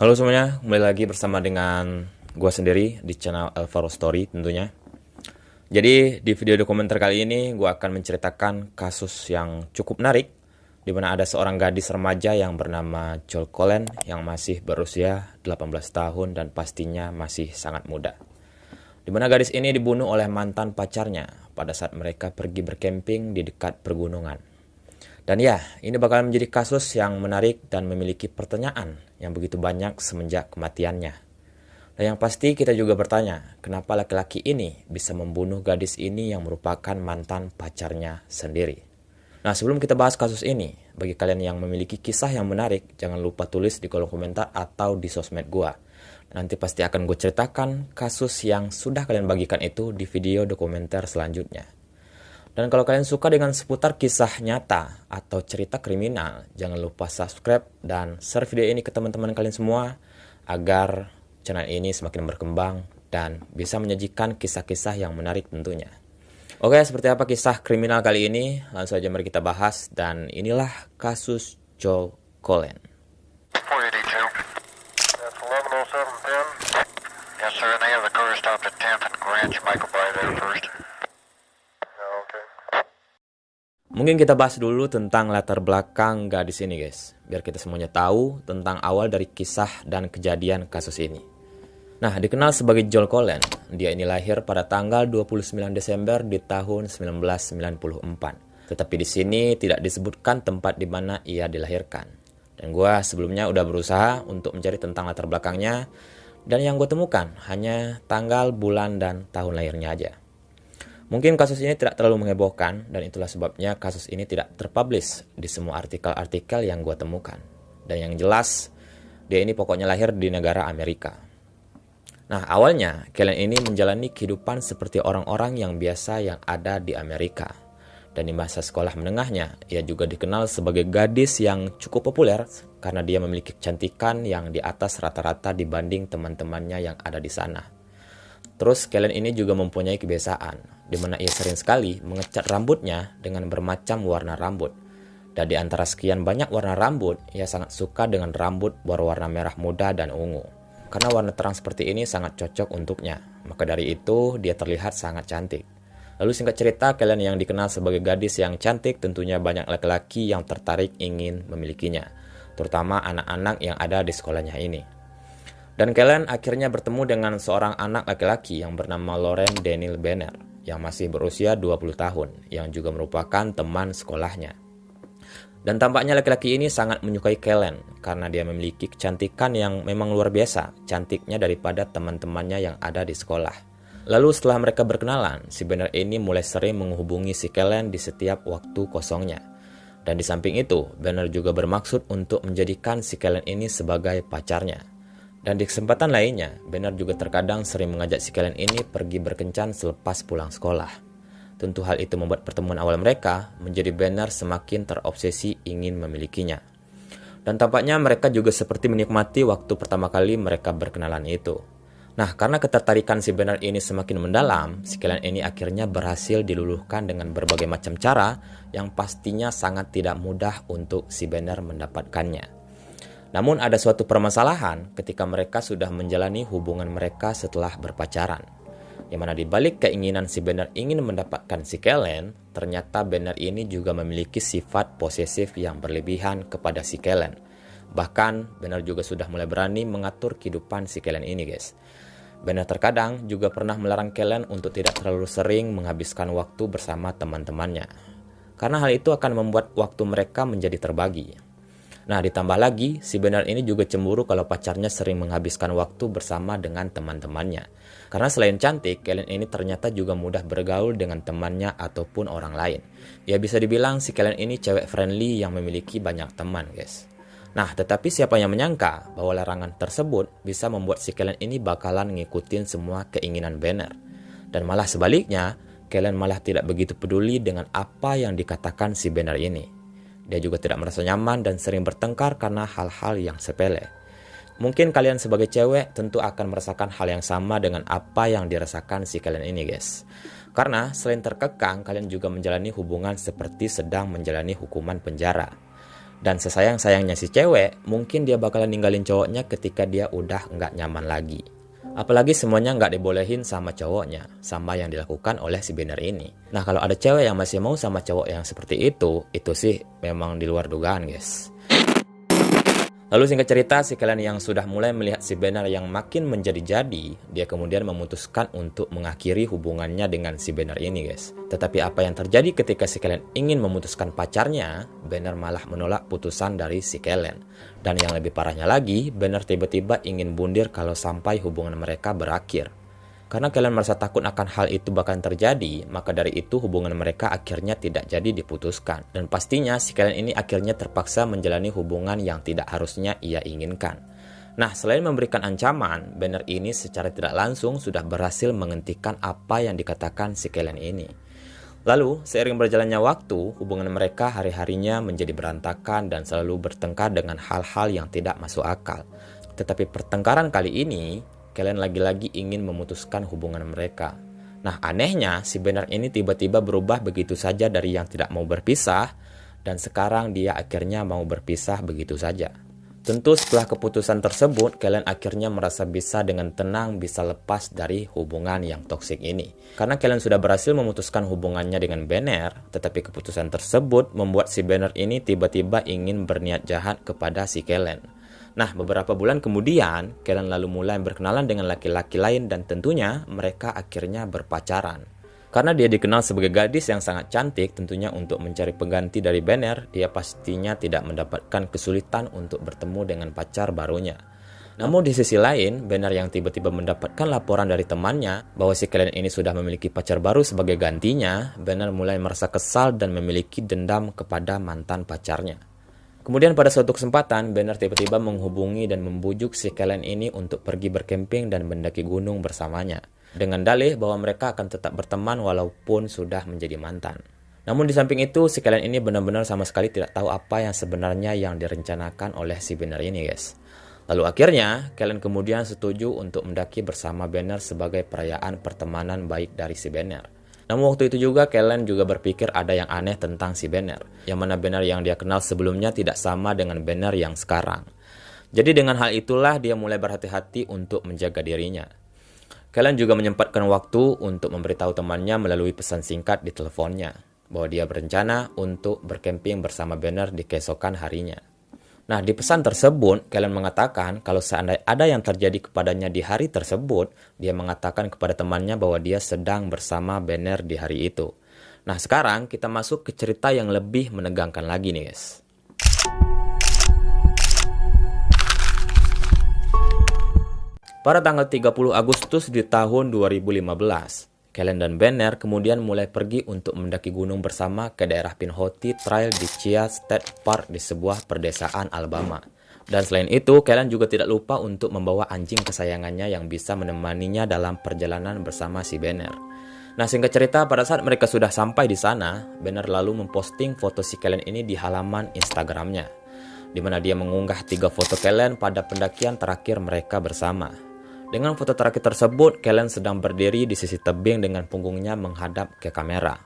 Halo semuanya, kembali lagi bersama dengan gua sendiri di channel Alvaro Story tentunya. Jadi di video dokumenter kali ini gua akan menceritakan kasus yang cukup menarik di mana ada seorang gadis remaja yang bernama Joel Cullen yang masih berusia 18 tahun dan pastinya masih sangat muda. Di mana gadis ini dibunuh oleh mantan pacarnya pada saat mereka pergi berkemping di dekat pergunungan. Dan ya, ini bakal menjadi kasus yang menarik dan memiliki pertanyaan yang begitu banyak semenjak kematiannya. Dan yang pasti kita juga bertanya, kenapa laki-laki ini bisa membunuh gadis ini yang merupakan mantan pacarnya sendiri. Nah, sebelum kita bahas kasus ini, bagi kalian yang memiliki kisah yang menarik, jangan lupa tulis di kolom komentar atau di sosmed gua. Nanti pasti akan gue ceritakan kasus yang sudah kalian bagikan itu di video dokumenter selanjutnya. Dan kalau kalian suka dengan seputar kisah nyata atau cerita kriminal, jangan lupa subscribe dan share video ini ke teman-teman kalian semua agar channel ini semakin berkembang dan bisa menyajikan kisah-kisah yang menarik tentunya. Oke, seperti apa kisah kriminal kali ini? Langsung saja mari kita bahas dan inilah kasus Joel Cullen. 482. That's 110710. Yes, sir, and they have the car stopped at 10th and Grant. You might go by there first. Okay. Mungkin kita bahas dulu tentang latar belakang gadis ini guys, biar kita semuanya tahu tentang awal dari kisah dan kejadian kasus ini. Nah, dikenal sebagai Joel Cullen, dia ini lahir pada tanggal 29 Desember di tahun 1994. Tetapi di sini tidak disebutkan tempat di mana ia dilahirkan. Dan gue sebelumnya udah berusaha untuk mencari tentang latar belakangnya, dan yang gue temukan hanya tanggal, bulan, dan tahun lahirnya aja. Mungkin kasus ini tidak terlalu menghebohkan dan itulah sebabnya kasus ini tidak terpublish di semua artikel-artikel yang gue temukan. Dan yang jelas, dia ini pokoknya lahir di negara Amerika. Nah, awalnya Cullen ini menjalani kehidupan seperti orang-orang yang biasa yang ada di Amerika. Dan di masa sekolah menengahnya, ia juga dikenal sebagai gadis yang cukup populer karena dia memiliki kecantikan yang di atas rata-rata dibanding teman-temannya yang ada di sana. Terus Cullen ini juga mempunyai kebiasaan, di mana ia sering sekali mengecat rambutnya dengan bermacam warna rambut. Dan di antara sekian banyak warna rambut, ia sangat suka dengan rambut berwarna merah muda dan ungu. Karena warna terang seperti ini sangat cocok untuknya, maka dari itu dia terlihat sangat cantik. Lalu singkat cerita, Cullen yang dikenal sebagai gadis yang cantik tentunya banyak laki-laki yang tertarik ingin memilikinya, terutama anak-anak yang ada di sekolahnya ini. Dan Cullen akhirnya bertemu dengan seorang anak laki-laki yang bernama Lauren Daniel Benner yang masih berusia 20 tahun yang juga merupakan teman sekolahnya. Dan tampaknya laki-laki ini sangat menyukai Cullen karena dia memiliki kecantikan yang memang luar biasa, cantiknya daripada teman-temannya yang ada di sekolah. Lalu setelah mereka berkenalan, si Benner ini mulai sering menghubungi si Cullen di setiap waktu kosongnya. Dan di samping itu, Benner juga bermaksud untuk menjadikan si Cullen ini sebagai pacarnya. Dan di kesempatan lainnya, Benner juga terkadang sering mengajak si Cullen ini pergi berkencan selepas pulang sekolah. Tentu hal itu membuat pertemuan awal mereka menjadi Benner semakin terobsesi ingin memilikinya. Dan tampaknya mereka juga seperti menikmati waktu pertama kali mereka berkenalan itu. Nah, karena ketertarikan si Benner ini semakin mendalam, si Cullen ini akhirnya berhasil diluluhkan dengan berbagai macam cara yang pastinya sangat tidak mudah untuk si Benner mendapatkannya. Namun ada suatu permasalahan ketika mereka sudah menjalani hubungan mereka setelah berpacaran. Di mana di balik keinginan si Benner ingin mendapatkan si Cullen, ternyata Benner ini juga memiliki sifat posesif yang berlebihan kepada si Cullen. Bahkan Benner juga sudah mulai berani mengatur kehidupan si Cullen ini guys. Benner terkadang juga pernah melarang Cullen untuk tidak terlalu sering menghabiskan waktu bersama teman-temannya. Karena hal itu akan membuat waktu mereka menjadi terbagi. Nah, ditambah lagi, si Benner ini juga cemburu kalau pacarnya sering menghabiskan waktu bersama dengan teman-temannya. Karena selain cantik, Cullen ini ternyata juga mudah bergaul dengan temannya ataupun orang lain. Ya bisa dibilang si Cullen ini cewek friendly yang memiliki banyak teman, guys. Nah, tetapi siapa yang menyangka bahwa larangan tersebut bisa membuat si Cullen ini bakalan ngikutin semua keinginan Benner. Dan malah sebaliknya, Cullen malah tidak begitu peduli dengan apa yang dikatakan si Benner ini. Dia juga tidak merasa nyaman dan sering bertengkar karena hal-hal yang sepele. Mungkin kalian sebagai cewek tentu akan merasakan hal yang sama dengan apa yang dirasakan si Cullen ini guys. Karena selain terkekang, kalian juga menjalani hubungan seperti sedang menjalani hukuman penjara. Dan sesayang-sayangnya si cewek, mungkin dia bakalan ninggalin cowoknya ketika dia udah nggak nyaman lagi. Apalagi semuanya nggak dibolehin sama cowoknya, sama yang dilakukan oleh si Banner ini. Nah, kalau ada cewek yang masih mau sama cowok yang seperti itu sih memang di luar dugaan, guys. Lalu singkat cerita, si Kellen yang sudah mulai melihat si Banner yang makin menjadi-jadi, dia kemudian memutuskan untuk mengakhiri hubungannya dengan si Banner ini, guys. Tetapi apa yang terjadi ketika si Kellen ingin memutuskan pacarnya, Banner malah menolak putusan dari si Kellen. Dan yang lebih parahnya lagi, Banner tiba-tiba ingin bundir kalau sampai hubungan mereka berakhir. Karena Kellen merasa takut akan hal itu bakal terjadi, maka dari itu hubungan mereka akhirnya tidak jadi diputuskan. Dan pastinya si Kellen ini akhirnya terpaksa menjalani hubungan yang tidak harusnya ia inginkan. Nah, selain memberikan ancaman, Banner ini secara tidak langsung sudah berhasil menghentikan apa yang dikatakan si Kellen ini. Lalu, seiring berjalannya waktu, hubungan mereka hari-harinya menjadi berantakan dan selalu bertengkar dengan hal-hal yang tidak masuk akal. Tetapi pertengkaran kali ini, Kellen lagi-lagi ingin memutuskan hubungan mereka. Nah, anehnya si Banner ini tiba-tiba berubah begitu saja dari yang tidak mau berpisah, dan sekarang dia akhirnya mau berpisah begitu saja. Tentu setelah keputusan tersebut, Kellen akhirnya merasa bisa dengan tenang bisa lepas dari hubungan yang toksik ini. Karena Kellen sudah berhasil memutuskan hubungannya dengan Banner, tetapi keputusan tersebut membuat si Banner ini tiba-tiba ingin berniat jahat kepada si Kellen. Nah, beberapa bulan kemudian, Kellen lalu mulai berkenalan dengan laki-laki lain dan tentunya mereka akhirnya berpacaran. Karena dia dikenal sebagai gadis yang sangat cantik, tentunya untuk mencari pengganti dari Banner, dia pastinya tidak mendapatkan kesulitan untuk bertemu dengan pacar barunya. Namun di sisi lain, Banner yang tiba-tiba mendapatkan laporan dari temannya bahwa si Kellen ini sudah memiliki pacar baru sebagai gantinya, Banner mulai merasa kesal dan memiliki dendam kepada mantan pacarnya. Kemudian pada suatu kesempatan, Banner tiba-tiba menghubungi dan membujuk si Kellen ini untuk pergi berkemping dan mendaki gunung bersamanya. Dengan dalih bahwa mereka akan tetap berteman walaupun sudah menjadi mantan. Namun di samping itu, si Kellen ini benar-benar sama sekali tidak tahu apa yang sebenarnya yang direncanakan oleh si Banner ini, guys. Lalu akhirnya, Kellen kemudian setuju untuk mendaki bersama Banner sebagai perayaan pertemanan baik dari si Banner. Namun waktu itu juga Kellen juga berpikir ada yang aneh tentang si Banner, yang mana Banner yang dia kenal sebelumnya tidak sama dengan Banner yang sekarang. Jadi dengan hal itulah dia mulai berhati-hati untuk menjaga dirinya. Kellen juga menyempatkan waktu untuk memberitahu temannya melalui pesan singkat di teleponnya, bahwa dia berencana untuk berkemping bersama Banner di keesokan harinya. Nah, di pesan tersebut, Kellen mengatakan kalau seandainya ada yang terjadi kepadanya di hari tersebut, dia mengatakan kepada temannya bahwa dia sedang bersama Banner di hari itu. Nah, sekarang kita masuk ke cerita yang lebih menegangkan lagi nih, guys. Pada tanggal 30 Agustus di tahun 2015, Kellen dan Banner kemudian mulai pergi untuk mendaki gunung bersama ke daerah Pinhoti Trail di Chia State Park di sebuah perdesaan Alabama. Dan selain itu, Kellen juga tidak lupa untuk membawa anjing kesayangannya yang bisa menemaninya dalam perjalanan bersama si Banner. Nah, singkat cerita, pada saat mereka sudah sampai di sana, Banner lalu memposting foto si Kellen ini di halaman Instagramnya, di mana dia mengunggah 3 foto Kellen pada pendakian terakhir mereka bersama. Dengan foto terakhir tersebut, Kellen sedang berdiri di sisi tebing dengan punggungnya menghadap ke kamera.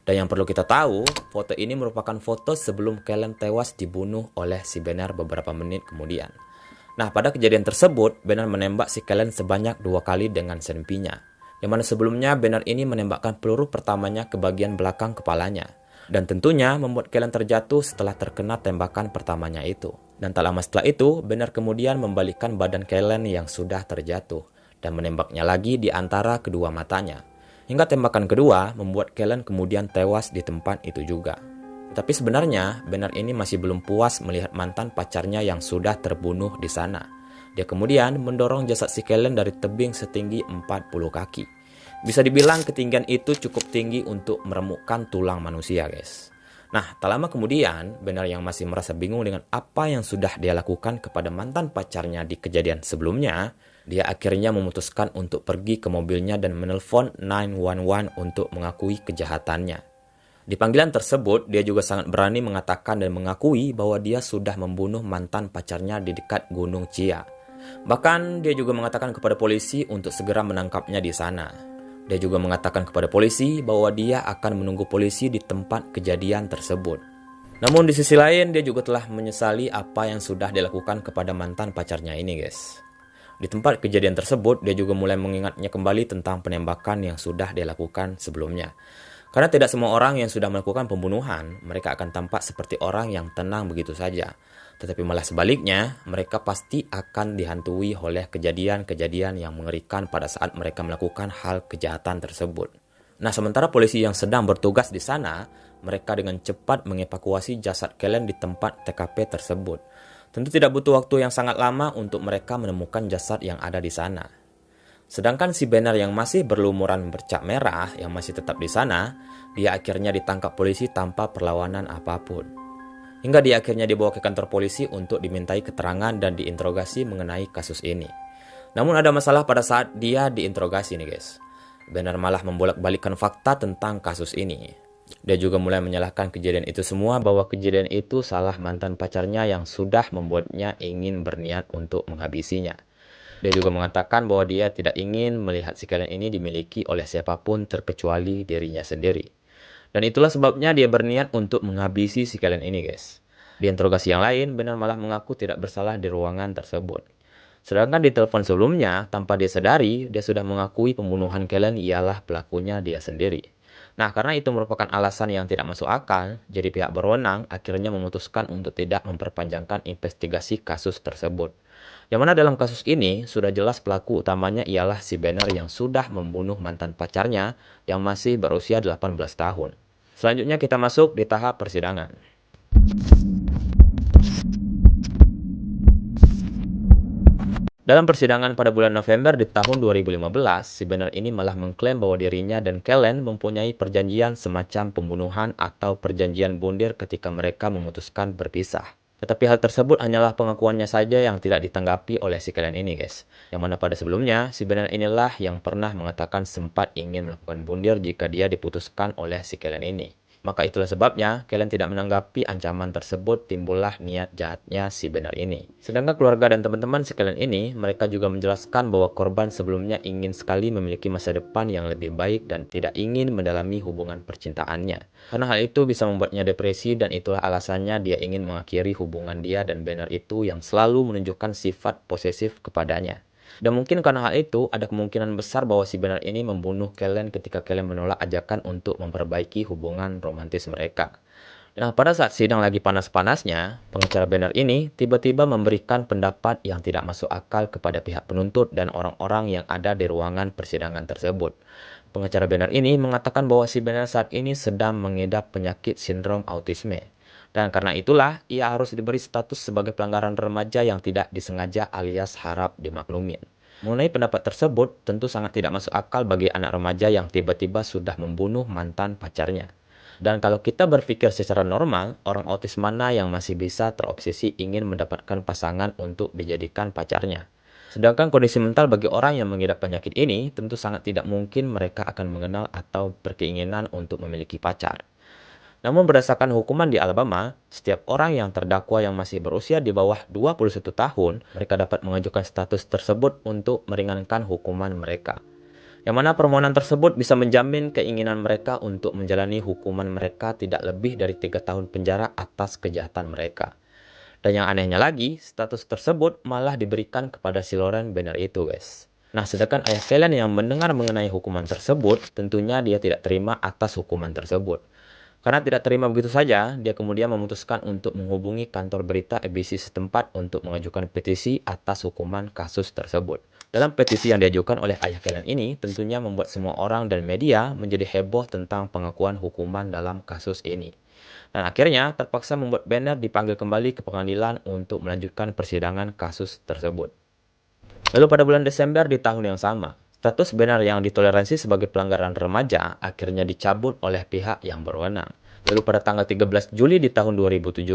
Dan yang perlu kita tahu, foto ini merupakan foto sebelum Kellen tewas dibunuh oleh si Banner beberapa menit kemudian. Nah, pada kejadian tersebut, Banner menembak si Kellen sebanyak 2 kali dengan senpinya. Di mana sebelumnya Banner ini menembakkan peluru pertamanya ke bagian belakang kepalanya. Dan tentunya membuat Kellen terjatuh setelah terkena tembakan pertamanya itu. Dan tak lama setelah itu, Banner kemudian membalikkan badan Kellen yang sudah terjatuh dan menembaknya lagi di antara kedua matanya. Hingga tembakan kedua membuat Kellen kemudian tewas di tempat itu juga. Tapi sebenarnya, Banner ini masih belum puas melihat mantan pacarnya yang sudah terbunuh di sana. Dia kemudian mendorong jasad si Kellen dari tebing setinggi 40 kaki. Bisa dibilang ketinggian itu cukup tinggi untuk meremukkan tulang manusia, guys. Nah, tak lama kemudian, Banner yang masih merasa bingung dengan apa yang sudah dia lakukan kepada mantan pacarnya di kejadian sebelumnya, dia akhirnya memutuskan untuk pergi ke mobilnya dan menelpon 911 untuk mengakui kejahatannya. Di panggilan tersebut, dia juga sangat berani mengatakan dan mengakui bahwa dia sudah membunuh mantan pacarnya di dekat Gunung Chia. Bahkan, dia juga mengatakan kepada polisi untuk segera menangkapnya di sana. Dia juga mengatakan kepada polisi bahwa dia akan menunggu polisi di tempat kejadian tersebut. Namun di sisi lain dia juga telah menyesali apa yang sudah dilakukan kepada mantan pacarnya ini guys. Di tempat kejadian tersebut dia juga mulai mengingatnya kembali tentang penembakan yang sudah dia lakukan sebelumnya. Karena tidak semua orang yang sudah melakukan pembunuhan, mereka akan tampak seperti orang yang tenang begitu saja. Tetapi malah sebaliknya, mereka pasti akan dihantui oleh kejadian-kejadian yang mengerikan pada saat mereka melakukan hal kejahatan tersebut. Nah, sementara polisi yang sedang bertugas di sana, mereka dengan cepat mengevakuasi jasad Kellen di tempat TKP tersebut. Tentu tidak butuh waktu yang sangat lama untuk mereka menemukan jasad yang ada di sana. Sedangkan si Banner yang masih berlumuran bercak merah yang masih tetap di sana, dia akhirnya ditangkap polisi tanpa perlawanan apapun. Hingga dia akhirnya dibawa ke kantor polisi untuk dimintai keterangan dan diinterogasi mengenai kasus ini. Namun ada masalah pada saat dia diinterogasi nih guys. Banner malah membolak-balikkan fakta tentang kasus ini. Dia juga mulai menyalahkan kejadian itu semua bahwa kejadian itu salah mantan pacarnya yang sudah membuatnya ingin berniat untuk menghabisinya. Dia juga mengatakan bahwa dia tidak ingin melihat si Kellen ini dimiliki oleh siapapun terkecuali dirinya sendiri. Dan itulah sebabnya dia berniat untuk menghabisi si Kellen ini guys. Di interogasi yang lain, Banner malah mengaku tidak bersalah di ruangan tersebut. Sedangkan di telepon sebelumnya, tanpa dia sadari, dia sudah mengakui pembunuhan Kellen ialah pelakunya dia sendiri. Nah, karena itu merupakan alasan yang tidak masuk akal, jadi pihak berwenang akhirnya memutuskan untuk tidak memperpanjangkan investigasi kasus tersebut. Yang mana dalam kasus ini, sudah jelas pelaku utamanya ialah si Banner yang sudah membunuh mantan pacarnya yang masih berusia 18 tahun. Selanjutnya kita masuk di tahap persidangan. Dalam persidangan pada bulan November di tahun 2015, si Banner ini malah mengklaim bahwa dirinya dan Kellen mempunyai perjanjian semacam pembunuhan atau perjanjian bundir ketika mereka memutuskan berpisah. Tetapi hal tersebut hanyalah pengakuannya saja yang tidak ditanggapi oleh si Kellen ini guys. Yang mana pada sebelumnya, si Banner inilah yang pernah mengatakan sempat ingin melakukan bundir jika dia diputuskan oleh si Kellen ini. Maka itulah sebabnya Kellen tidak menanggapi ancaman tersebut, timbullah niat jahatnya si Banner ini. Sedangkan keluarga dan teman-teman si Kellen ini, mereka juga menjelaskan bahwa korban sebelumnya ingin sekali memiliki masa depan yang lebih baik dan tidak ingin mendalami hubungan percintaannya. Karena hal itu bisa membuatnya depresi dan itulah alasannya dia ingin mengakhiri hubungan dia dan Banner itu yang selalu menunjukkan sifat posesif kepadanya. Dan mungkin karena hal itu, ada kemungkinan besar bahwa si Banner ini membunuh Kellen ketika Kellen menolak ajakan untuk memperbaiki hubungan romantis mereka. Dan pada saat sidang lagi panas-panasnya, pengacara Banner ini tiba-tiba memberikan pendapat yang tidak masuk akal kepada pihak penuntut dan orang-orang yang ada di ruangan persidangan tersebut. Pengacara Banner ini mengatakan bahwa si Banner saat ini sedang mengidap penyakit sindrom autisme. Dan karena itulah, ia harus diberi status sebagai pelanggaran remaja yang tidak disengaja alias harap dimaklumin. Mengenai pendapat tersebut, tentu sangat tidak masuk akal bagi anak remaja yang tiba-tiba sudah membunuh mantan pacarnya. Dan kalau kita berpikir secara normal, orang autis mana yang masih bisa terobsesi ingin mendapatkan pasangan untuk dijadikan pacarnya? Sedangkan kondisi mental bagi orang yang mengidap penyakit ini, tentu sangat tidak mungkin mereka akan mengenal atau berkeinginan untuk memiliki pacar. Namun berdasarkan hukuman di Alabama, setiap orang yang terdakwa yang masih berusia di bawah 21 tahun, mereka dapat mengajukan status tersebut untuk meringankan hukuman mereka. Yang mana permohonan tersebut bisa menjamin keinginan mereka untuk menjalani hukuman mereka tidak lebih dari 3 tahun penjara atas kejahatan mereka. Dan yang anehnya lagi, status tersebut malah diberikan kepada si Lauren Banner itu guys. Nah, sedangkan ayah Kellen yang mendengar mengenai hukuman tersebut, tentunya dia tidak terima atas hukuman tersebut. Karena tidak terima begitu saja, dia kemudian memutuskan untuk menghubungi kantor berita ABC setempat untuk mengajukan petisi atas hukuman kasus tersebut. Dalam petisi yang diajukan oleh ayah Kellen ini, tentunya membuat semua orang dan media menjadi heboh tentang pengakuan hukuman dalam kasus ini. Dan akhirnya terpaksa membuat Banner dipanggil kembali ke pengadilan untuk melanjutkan persidangan kasus tersebut. Lalu pada bulan Desember di tahun yang sama, status Banner yang ditoleransi sebagai pelanggaran remaja akhirnya dicabut oleh pihak yang berwenang. Lalu pada tanggal 13 Juli di tahun 2017,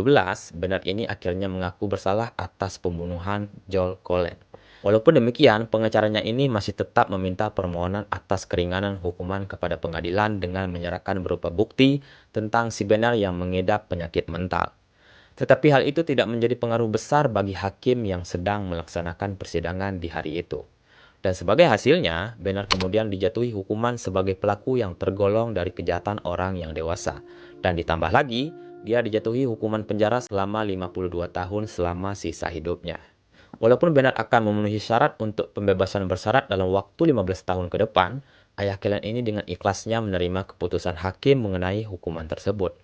Banner ini akhirnya mengaku bersalah atas pembunuhan Joel Cullen. Walaupun demikian, pengacaranya ini masih tetap meminta permohonan atas keringanan hukuman kepada pengadilan dengan menyerahkan berupa bukti tentang si Banner yang mengidap penyakit mental. Tetapi hal itu tidak menjadi pengaruh besar bagi hakim yang sedang melaksanakan persidangan di hari itu. Dan sebagai hasilnya, Banner kemudian dijatuhi hukuman sebagai pelaku yang tergolong dari kejahatan orang yang dewasa. Dan ditambah lagi, dia dijatuhi hukuman penjara selama 52 tahun selama sisa hidupnya. Walaupun Bernard akan memenuhi syarat untuk pembebasan bersyarat dalam waktu 15 tahun ke depan, ayah Kellan ini dengan ikhlasnya menerima keputusan hakim mengenai hukuman tersebut.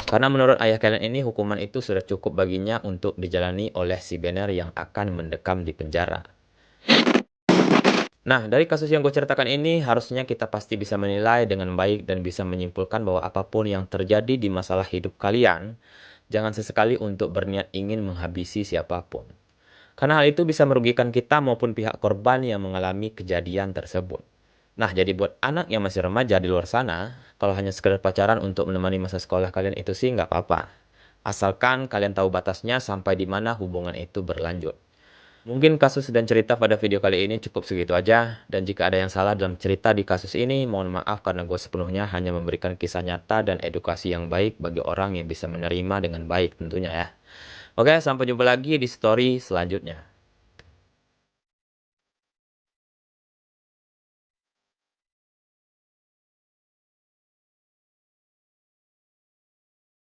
Karena menurut ayah Kellan ini, hukuman itu sudah cukup baginya untuk dijalani oleh si Bernard yang akan mendekam di penjara. Nah, dari kasus yang gue ceritakan ini, harusnya kita pasti bisa menilai dengan baik dan bisa menyimpulkan bahwa apapun yang terjadi di masalah hidup kalian, jangan sesekali untuk berniat ingin menghabisi siapapun. Karena hal itu bisa merugikan kita maupun pihak korban yang mengalami kejadian tersebut. Nah, jadi buat anak yang masih remaja di luar sana, kalau hanya sekedar pacaran untuk menemani masa sekolah kalian itu sih nggak apa-apa. Asalkan kalian tahu batasnya sampai di mana hubungan itu berlanjut. Mungkin kasus dan cerita pada video kali ini cukup segitu aja. Dan jika ada yang salah dalam cerita di kasus ini, mohon maaf karena gue sepenuhnya hanya memberikan kisah nyata dan edukasi yang baik bagi orang yang bisa menerima dengan baik tentunya ya. Oke, sampai jumpa lagi di story selanjutnya.